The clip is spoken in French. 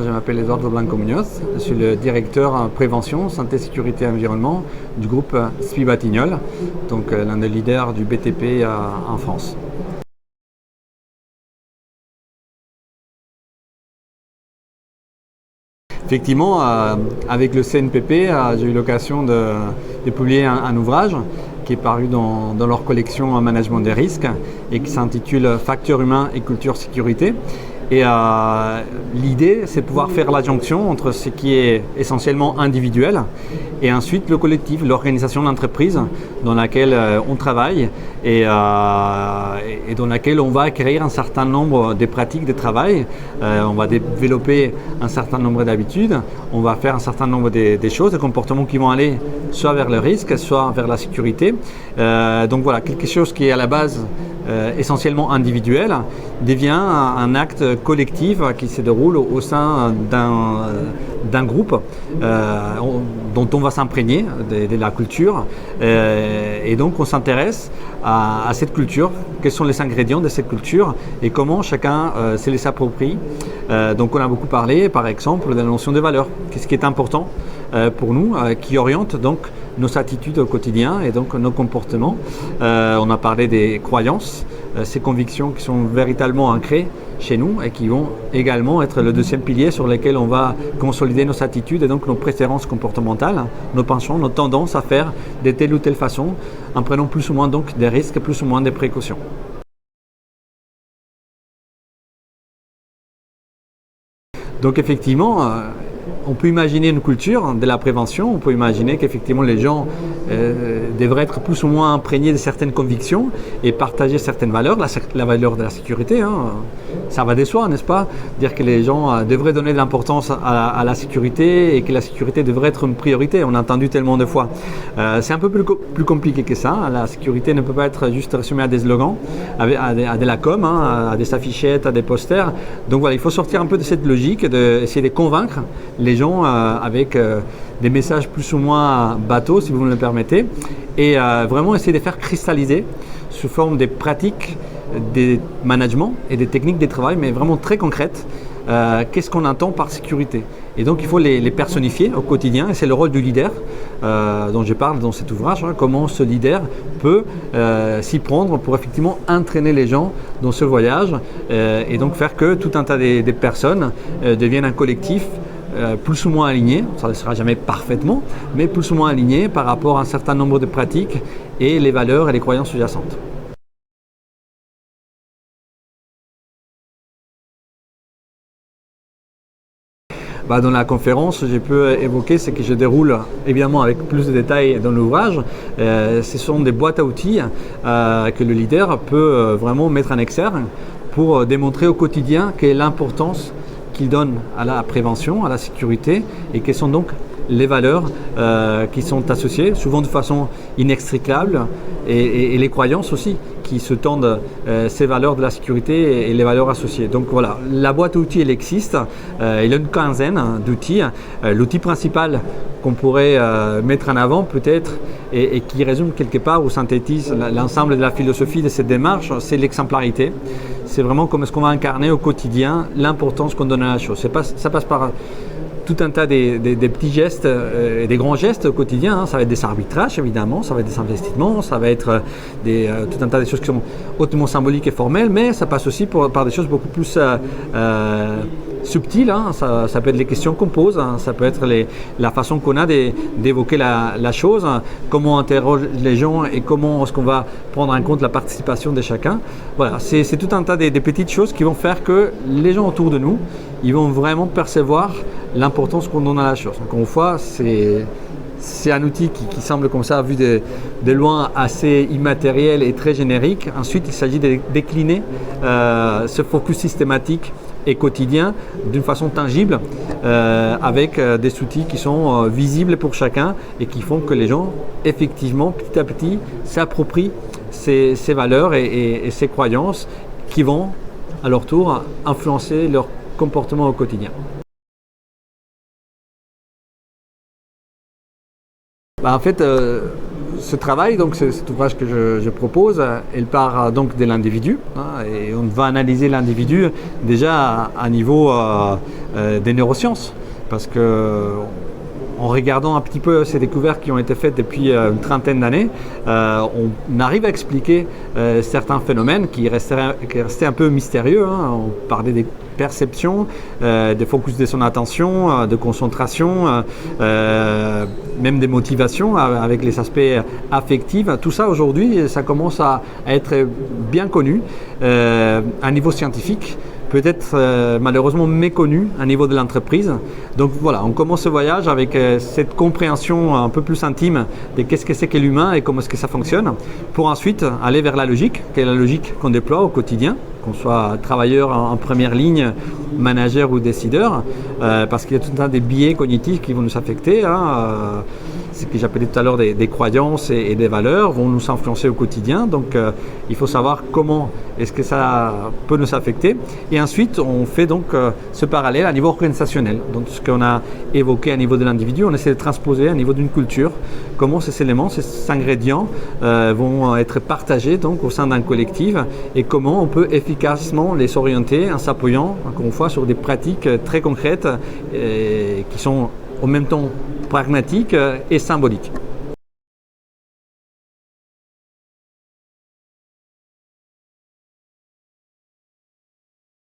Je m'appelle Eduardo Blanco Muñoz, je suis le directeur en prévention, santé, sécurité et environnement du groupe SPI Batignolles, donc l'un des leaders du BTP en France. Effectivement, avec le CNPP, j'ai eu l'occasion de publier un ouvrage qui est paru dans leur collection Management des risques et qui s'intitule Facteurs humains et culture sécurité. Et l'idée, c'est de pouvoir faire la jonction entre ce qui est essentiellement individuel et ensuite le collectif, l'organisation de l'entreprise dans laquelle on travaille et dans laquelle on va acquérir un certain nombre de pratiques de travail. On va développer un certain nombre d'habitudes, on va faire un certain nombre de choses, de comportements qui vont aller soit vers le risque, soit vers la sécurité. Donc voilà, quelque chose qui est à la base essentiellement individuel devient un acte collectif qui se déroule au sein d'un groupe dont on va s'imprégner de la culture et donc on s'intéresse à cette culture, quels sont les ingrédients de cette culture et comment chacun se les approprie. Donc on a beaucoup parlé par exemple de la notion de valeur, qu'est-ce qui est important pour nous, qui oriente donc nos attitudes au quotidien et donc nos comportements. On a parlé des croyances, ces convictions qui sont véritablement ancrées chez nous et qui vont également être le deuxième pilier sur lequel on va consolider nos attitudes et donc nos préférences comportementales, nos penchants, nos tendances à faire de telle ou telle façon en prenant plus ou moins donc des risques, plus ou moins des précautions. Donc effectivement, on peut imaginer une culture de la prévention, on peut imaginer qu'effectivement les gens devraient être plus ou moins imprégnés de certaines convictions et partager certaines valeurs, la valeur de la sécurité, ça va de soi, n'est-ce pas? Dire que les gens devraient donner de l'importance à la sécurité et que la sécurité devrait être une priorité, on a entendu tellement de fois. C'est un peu plus compliqué que ça, la sécurité ne peut pas être juste résumée à des slogans, à de la com, à des affichettes, à des posters. Donc voilà, il faut sortir un peu de cette logique, d'essayer de convaincre les gens avec des messages plus ou moins bateaux, si vous me le permettez, et vraiment essayer de faire cristalliser sous forme des pratiques, des managements et des techniques de travail, mais vraiment très concrètes, qu'est-ce qu'on entend par sécurité. Et donc il faut les personnifier au quotidien, et c'est le rôle du leader dont je parle dans cet ouvrage, comment ce leader peut s'y prendre pour effectivement entraîner les gens dans ce voyage et donc faire que tout un tas de personnes deviennent un collectif plus ou moins aligné, ça ne sera jamais parfaitement, mais plus ou moins aligné par rapport à un certain nombre de pratiques et les valeurs et les croyances sous-jacentes. Dans la conférence, j'ai pu évoquer ce que je déroule évidemment avec plus de détails dans l'ouvrage. Ce sont des boîtes à outils que le leader peut vraiment mettre en exergue pour démontrer au quotidien quelle est l'importance qu'il donne à la prévention, à la sécurité et quelles sont donc les valeurs qui sont associées, souvent de façon inextricable, et les croyances aussi qui se tendent ces valeurs de la sécurité et les valeurs associées. Donc voilà, la boîte à outils, elle existe, il y a une quinzaine d'outils. L'outil principal qu'on pourrait mettre en avant peut-être et qui résume quelque part ou synthétise l'ensemble de la philosophie de cette démarche, c'est l'exemplarité. C'est vraiment comment est-ce qu'on va incarner au quotidien l'importance qu'on donne à la chose. Ça passe par tout un tas des petits gestes et des grands gestes au quotidien. Ça va être des arbitrages évidemment, ça va être des investissements, ça va être tout un tas de choses qui sont hautement symboliques et formelles, mais ça passe aussi par des choses beaucoup plus subtiles. Ça peut être les questions qu'on pose, ça peut être la façon qu'on a d'évoquer la chose, comment on interroge les gens et comment est-ce qu'on va prendre en compte la participation de chacun. Voilà, c'est tout un tas de petites choses qui vont faire que les gens autour de nous, ils vont vraiment percevoir l'importance qu'on donne à la chose. Encore une fois, c'est un outil qui semble comme ça, vu de loin, assez immatériel et très générique. Ensuite, il s'agit de décliner ce focus systématique et quotidien d'une façon tangible avec des outils qui sont visibles pour chacun et qui font que les gens, effectivement, petit à petit, s'approprient ces valeurs et ces croyances qui vont, à leur tour, influencer leur comportement au quotidien. En fait, ce travail, donc cet ouvrage que je propose, il part donc de l'individu, et on va analyser l'individu déjà à niveau des neurosciences, parce que en regardant un petit peu ces découvertes qui ont été faites depuis une trentaine d'années, on arrive à expliquer certains phénomènes qui restaient un peu mystérieux. On parlait des perceptions, des focus de son attention, de concentration, même des motivations avec les aspects affectifs. Tout ça aujourd'hui, ça commence à être bien connu à niveau scientifique. Peut-être malheureusement méconnu à niveau de l'entreprise. Donc voilà, on commence ce voyage avec cette compréhension un peu plus intime de qu'est-ce que c'est que l'humain et comment est-ce que ça fonctionne, pour ensuite aller vers la logique, qui est la logique qu'on déploie au quotidien, qu'on soit travailleur en première ligne, manager ou décideur, parce qu'il y a tout un tas de biais cognitifs qui vont nous affecter. Ce que j'appelais tout à l'heure des croyances et des valeurs vont nous influencer au quotidien. Donc il faut savoir comment est-ce que ça peut nous affecter. Et ensuite, on fait donc ce parallèle à niveau organisationnel. Donc ce qu'on a évoqué à niveau de l'individu, on essaie de transposer à niveau d'une culture, comment ces éléments, ces ingrédients vont être partagés donc au sein d'un collectif, et comment on peut efficacement les orienter en s'appuyant, encore une fois, sur des pratiques très concrètes qui sont en même temps pragmatique et symbolique.